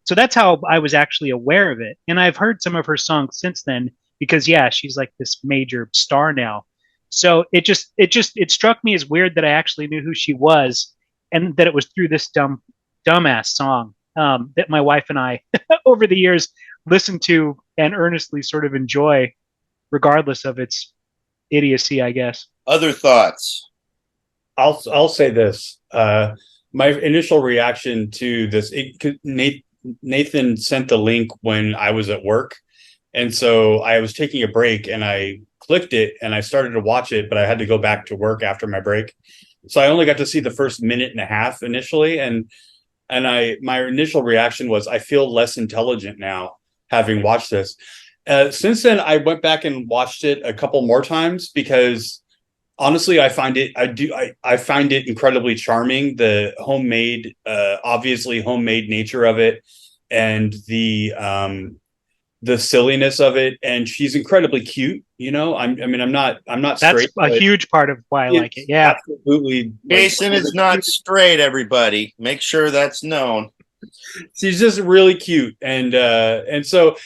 So that's how I was actually aware of it. And I've heard some of her songs since then because, yeah, she's like this major star now. So it struck me as weird that I actually knew who she was, and that it was through this dumbass song that my wife and I over the years listened to and earnestly sort of enjoy, regardless of its idiocy, I guess. Other thoughts? I'll say this. My initial reaction to this, Nathan sent the link when I was at work, and so I was taking a break and I clicked it and I started to watch it, but I had to go back to work after my break, so I only got to see the first minute and a half initially, and my initial reaction was, I feel less intelligent now having watched this. Since then, I went back and watched it a couple more times because honestly, I find it incredibly charming. The homemade, obviously homemade nature of it, and the silliness of it. And she's incredibly cute. You know, I'm not That's straight. a huge part of why I like it. Yeah. Absolutely. Jason is not straight, everybody. Make sure that's known. She's just really cute. And so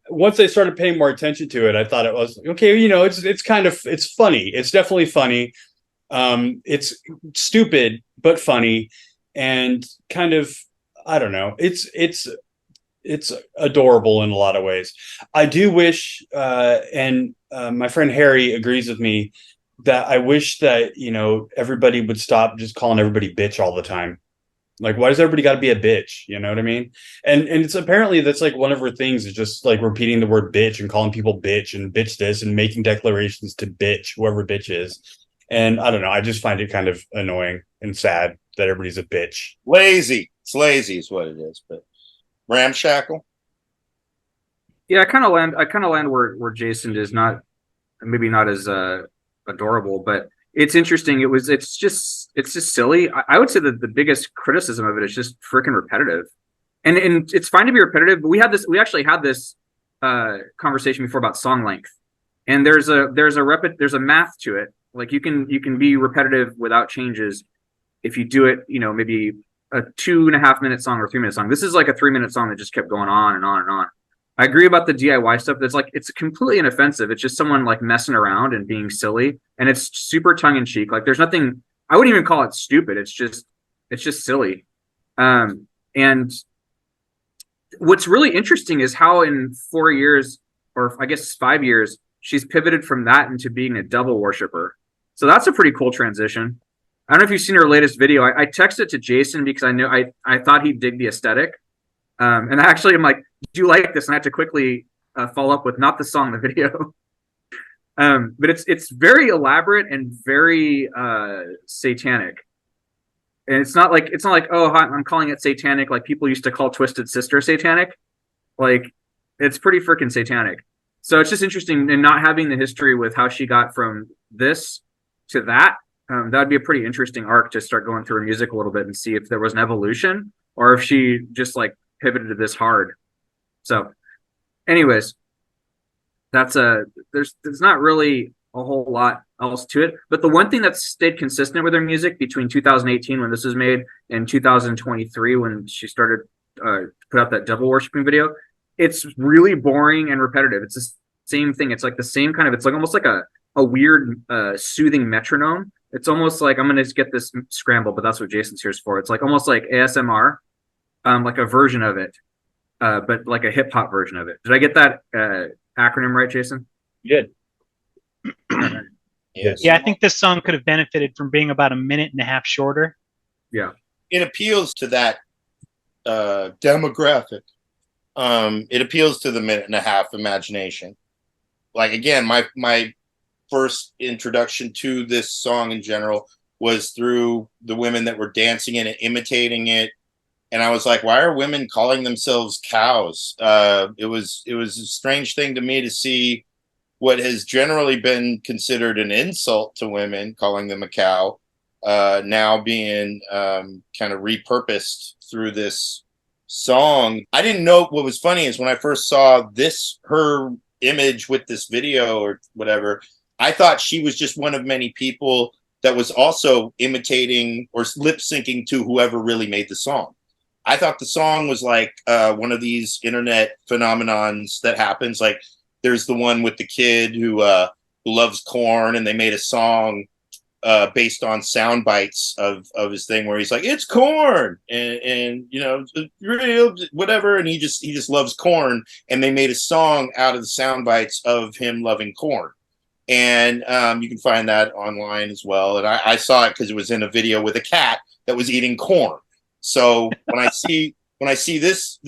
once I started paying more attention to it, I thought it was okay. You know, it's funny. It's definitely funny. It's stupid but funny, and kind of, I don't know. It's adorable in a lot of ways. I do wish, and my friend Harry agrees with me, that I wish that, you know, everybody would stop just calling everybody bitch all the time. Like, why does everybody got to be a bitch? You know what I mean? And it's apparently that's like one of her things is just like repeating the word bitch and calling people bitch and bitch this and making declarations to bitch whoever bitch is. And I don't know. I just find it kind of annoying and sad that everybody's a bitch. Lazy. It's lazy is what it is. But ramshackle. Yeah, I kind of land where Jason is, not maybe not as adorable, but it's interesting. It's just just silly. I would say that the biggest criticism of it is just freaking repetitive, and it's fine to be repetitive. But we actually had this conversation before about song length, and there's a math to it. Like you can be repetitive without changes if you do it, maybe a 2.5 minute song or 3 minute song. This is like a 3 minute song that just kept going on and on and on. I agree about the DIY stuff. It's completely inoffensive. It's just someone like messing around and being silly, and it's super tongue in cheek. Like there's nothing. I wouldn't even call it stupid. It's just silly. And what's really interesting is how in 4 years, or I guess 5 years, she's pivoted from that into being a devil worshiper. So that's a pretty cool transition. I don't know if you've seen her latest video. I texted it to Jason because I thought he'd dig the aesthetic. And actually, I'm like, do you like this? And I have to quickly follow up with not the song, the video. But it's very elaborate and very satanic. And it's not like oh, I'm calling it satanic like people used to call Twisted Sister satanic. Like it's pretty freaking satanic. So it's just interesting in not having the history with how she got from this to that. That would be a pretty interesting arc to start going through her music a little bit and see if there was an evolution or if she just like pivoted to this hard. So, anyways, there's not really a whole lot else to it. But the one thing that's stayed consistent with her music between 2018 when this was made and 2023 when she started put out that devil worshiping video, it's really boring and repetitive. It's the same thing. It's like the same kind of. It's like almost like a weird soothing metronome. It's almost like I'm gonna get this scramble, but that's what Jason's here for. It's like almost like ASMR, like a version of it, but like a hip hop version of it. Did I get that acronym right, Jason? You did. Yes. Yeah, I think this song could have benefited from being about a minute and a half shorter. Yeah. It appeals to that demographic. It appeals to the minute and a half imagination. Like again, my first introduction to this song in general was through the women that were dancing in it, imitating it. And I was like, why are women calling themselves cows? It was a strange thing to me to see what has generally been considered an insult to women, calling them a cow, now being kind of repurposed through this song. I didn't know what was funny is when I first saw her image with this video or whatever, I thought she was just one of many people that was also imitating or lip syncing to whoever really made the song. I thought the song was like one of these internet phenomenons that happens. Like there's the one with the kid who loves corn, and they made a song based on sound bites of his thing where he's like, it's corn and real whatever, and he just loves corn, and they made a song out of the sound bites of him loving corn. And you can find that online as well. And I saw it because it was in a video with a cat that was eating corn. So when I see this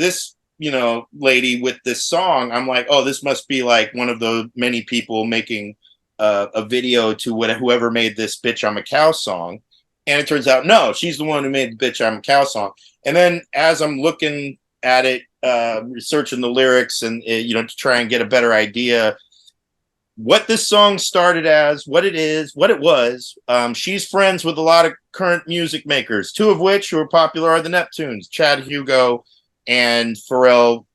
lady with this song, I'm like, oh, this must be like one of the many people making a video to whoever made this "Bitch I'm a Cow" song. And it turns out, no, she's the one who made the "Bitch I'm a Cow" song. And then as I'm looking at it, researching the lyrics and to try and get a better idea what this song started as, what it is, what it was. She's friends with a lot of current music makers, two of which who are popular are the Neptunes, Chad Hugo and Pharrell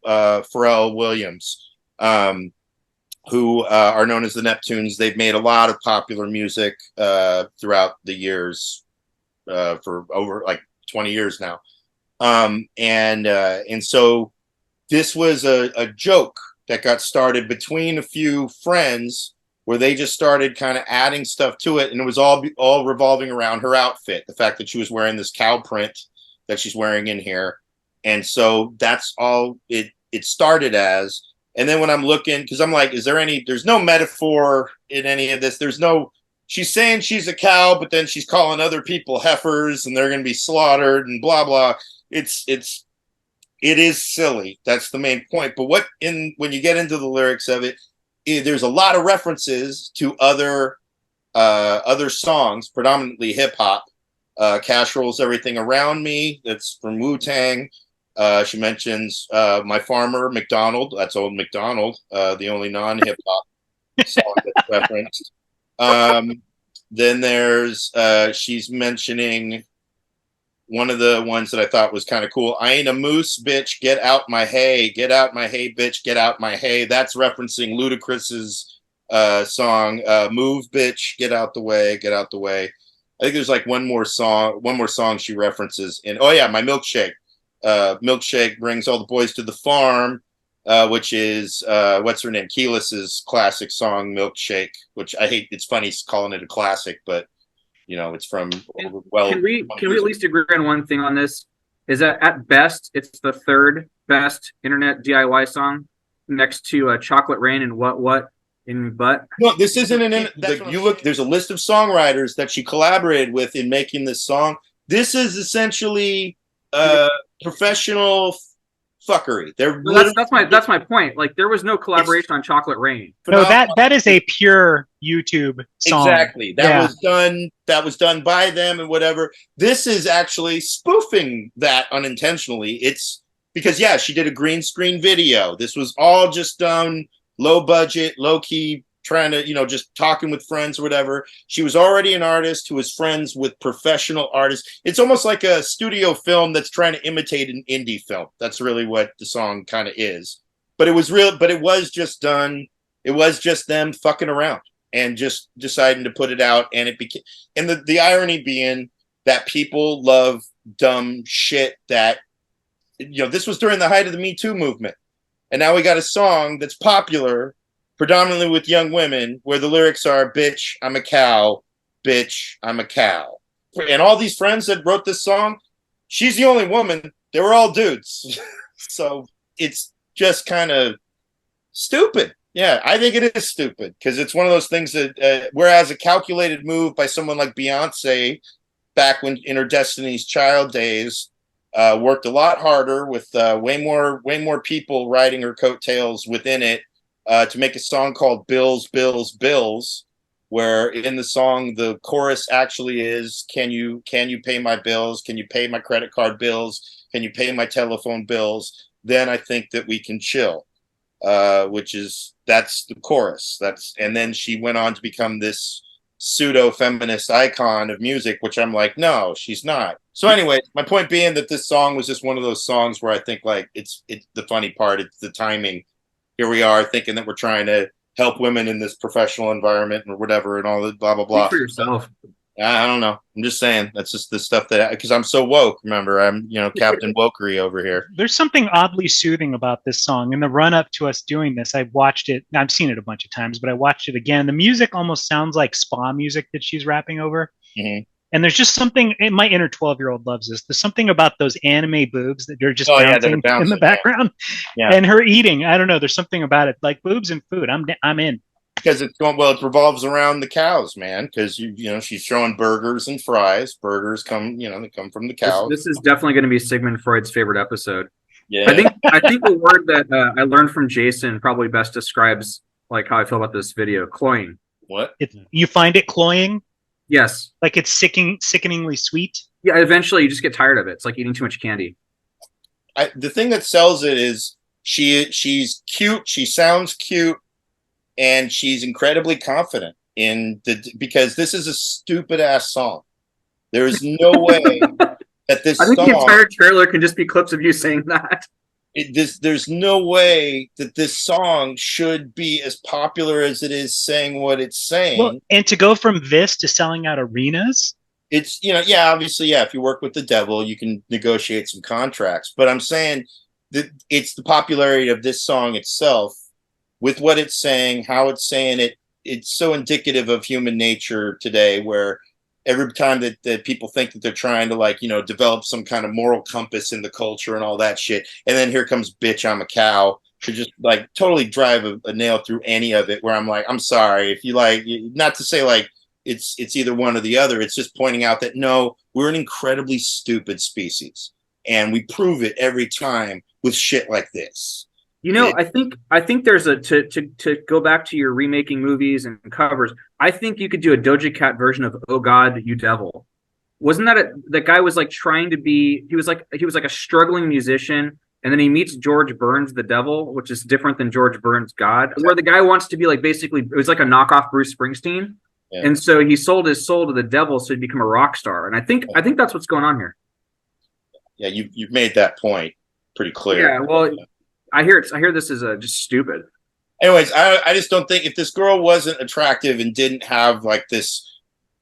Williams, who are known as the Neptunes. They've made a lot of popular music throughout the years, for over like 20 years now. And so this was a joke that got started between a few friends where they just started kind of adding stuff to it. And it was all revolving around her outfit. The fact that she was wearing this cow print that she's wearing in here. And so that's all it started as. And then when I'm looking, because I'm like, there's no metaphor in any of this. She's saying she's a cow, but then she's calling other people heifers and they're going to be slaughtered and blah, blah. It is silly. That's the main point. But when you get into the lyrics of it, there's a lot of references to other songs, predominantly hip hop. Cash Rolls Everything Around Me. That's from Wu-Tang. She mentions My Farmer, McDonald. That's Old McDonald, the only non-hip hop song that's referenced. Then there's she's mentioning one of the ones that I thought was kind of cool. I ain't a moose, bitch. Get out my hay. Get out my hay, bitch. Get out my hay. That's referencing Ludacris's song, Move, bitch. Get out the way. Get out the way. I think there's like one more song she references in. Oh yeah, my milkshake. Milkshake brings all the boys to the farm, which is what's her name? Keyless's classic song, Milkshake, which I hate. It's funny calling it a classic, but you know, it's from Can we at least agree on one thing on this? Is that at best it's the third best internet DIY song next to Chocolate Rain and What in Butt? No, this isn't you look. There's a list of songwriters that she collaborated with in making this song. This is essentially professional fuckery. That's my point. Like there was no collaboration on Chocolate Rain. No, that is a pure YouTube song. Exactly. That was done by them and whatever. This is actually spoofing that unintentionally. It's because she did a green screen video. This was all just done low budget, low key, trying to, just talking with friends or whatever. She was already an artist who was friends with professional artists. It's almost like a studio film that's trying to imitate an indie film. That's really what the song kind of is. But it was just done. It was just them fucking around and just deciding to put it out. And it became, and the irony being that people love dumb shit that, this was during the height of the Me Too movement. And now we got a song that's popular predominantly with young women, where the lyrics are, bitch, I'm a cow, bitch, I'm a cow. And all these friends that wrote this song, she's the only woman. They were all dudes. So it's just kind of stupid. Yeah, I think it is stupid because it's one of those things that, whereas a calculated move by someone like Beyonce back when in her Destiny's Child days, worked a lot harder with way more people riding her coattails within it, to make a song called Bills, Bills, Bills, where in the song the chorus actually is, can you pay my bills? Can you pay my credit card bills? Can you pay my telephone bills? Then I think that we can chill, that's the chorus. And then she went on to become this pseudo-feminist icon of music, which I'm like, no, she's not. So anyway, my point being that this song was just one of those songs where I think like it's the funny part, it's the timing. Here we are thinking that we're trying to help women in this professional environment or whatever and all the blah, blah, blah. Speak for yourself. I don't know. I'm just saying that's just the stuff that, because I'm so woke. Remember, I'm, Captain Wokery over here. There's something oddly soothing about this song. In the run up to us doing this, I've watched it. I've seen it a bunch of times, but I watched it again. The music almost sounds like spa music that she's rapping over. Mm-hmm. And there's just something, my inner 12-year-old loves this. There's something about those anime boobs that are just bouncing in the background. Yeah. And her eating, I don't know, there's something about it. Like boobs and food, I'm in. Because it revolves around the cows, man. Because she's throwing burgers and fries. Burgers come, they come from the cows. This is definitely going to be Sigmund Freud's favorite episode. Yeah, I think the word that I learned from Jason probably best describes like how I feel about this video. Cloying. What? You find it cloying? Yes. Like it's sickeningly sweet? Yeah, eventually you just get tired of it. It's like eating too much candy. The thing that sells it is she's cute, she sounds cute, and she's incredibly confident because this is a stupid ass song. There is no way that this I think song, the entire trailer can just be clips of you saying that. There's no way that this song should be as popular as it is saying what it's saying. Well, and to go from this to selling out arenas, it's obviously, if you work with the devil, you can negotiate some contracts. But I'm saying that it's the popularity of this song itself, with what it's saying, how it's saying it. It's so indicative of human nature today, where every time that people think that they're trying to develop some kind of moral compass in the culture and all that shit, and then here comes bitch, I'm a cow, to just totally drive a nail through any of it, where I'm like, I'm sorry if you not to say it's either one or the other. It's just pointing out that no, we're an incredibly stupid species, and we prove it every time with shit like this. I think there's to go back to your remaking movies and covers. I think you could do a Doja Cat version of "Oh God, You Devil." Wasn't that the guy was trying to be? He was like a struggling musician, and then he meets George Burns, the devil, which is different than George Burns' God. Where the guy wants to be basically, it was like a knockoff Bruce Springsteen. Yeah. And so he sold his soul to the devil so he'd become a rock star. And I think that's what's going on here. Yeah, you've made that point pretty clear. Yeah, well, I hear this is just stupid. Anyways, I just don't think if this girl wasn't attractive and didn't have like this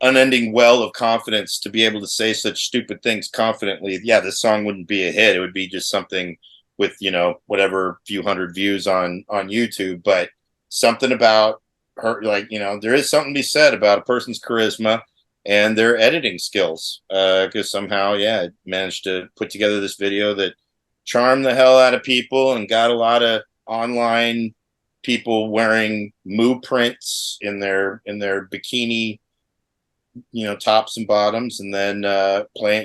unending well of confidence to be able to say such stupid things confidently, yeah, this song wouldn't be a hit. It would be just something with, you know, whatever few hundred views on YouTube. But something about her, like, you know, there is something to be said about a person's charisma and their editing skills. Because somehow, yeah, it managed to put together this video that charmed the hell out of people and got a lot of online people wearing moo prints in their bikini, you know, tops and bottoms, and then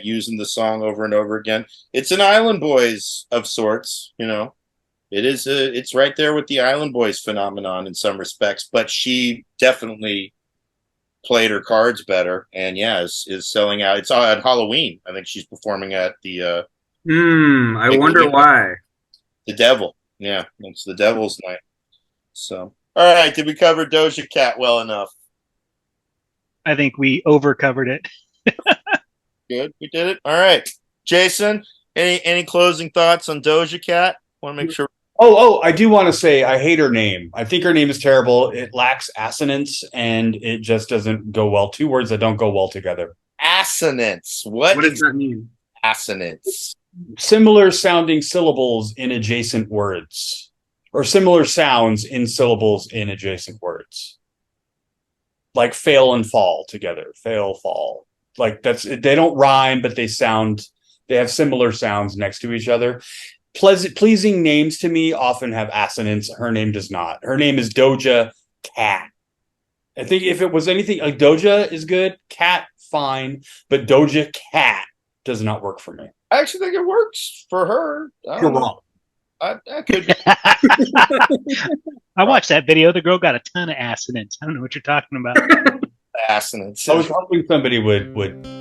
using the song over and over again. It's an Island Boys of sorts, you know. It's right there with the Island Boys phenomenon in some respects, but she definitely played her cards better, and yeah, is selling out. It's at Halloween. I think she's performing at the I wonder why. The Devil. Yeah, it's the Devil's night. So, all right, did we cover Doja Cat well enough? I think we overcovered it. Good, we did it. All right, Jason, any closing thoughts on Doja Cat? Want to make sure. Oh, I do want to say I hate her name. I think her name is terrible. It lacks assonance, and it just doesn't go well. Two words that don't go well together. Assonance. What does that mean? Assonance. Similar sounding syllables in adjacent words, or similar sounds in syllables in adjacent words. Like fail and fall together. Fail, fall. Like they don't rhyme, but they have similar sounds next to each other. Pleasing names to me often have assonance. Her name does not. Her name is Doja Cat. I think if it was anything, like Doja is good, Cat fine, but Doja Cat does not work for me. I actually think it works for her. You're wrong. I could. I watched that video. The girl got a ton of assonance. I don't know what you're talking about. Assonance. I was hoping somebody would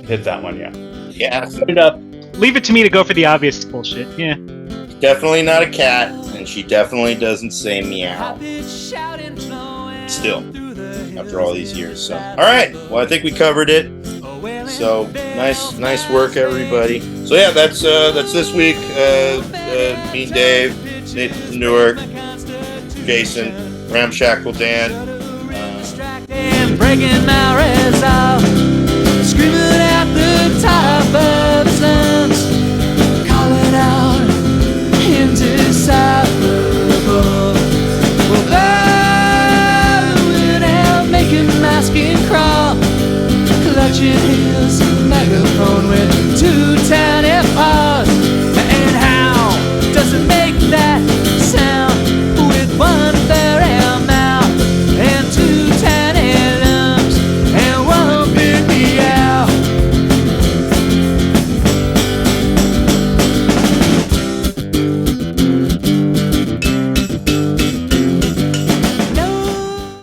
hit that one. Yeah. Yeah. Put it up. Leave it to me to go for the obvious bullshit. Yeah. Definitely not a cat, and she definitely doesn't say meow. Still, after all these years. So, all right. Well, I think we covered it. So nice work, everybody. So yeah, that's this week. Me and Dave, Nathan from Newark, Jason, Ramshackle Dan. Breaking my resolve, screaming at the top of his lungs, calling out into silence.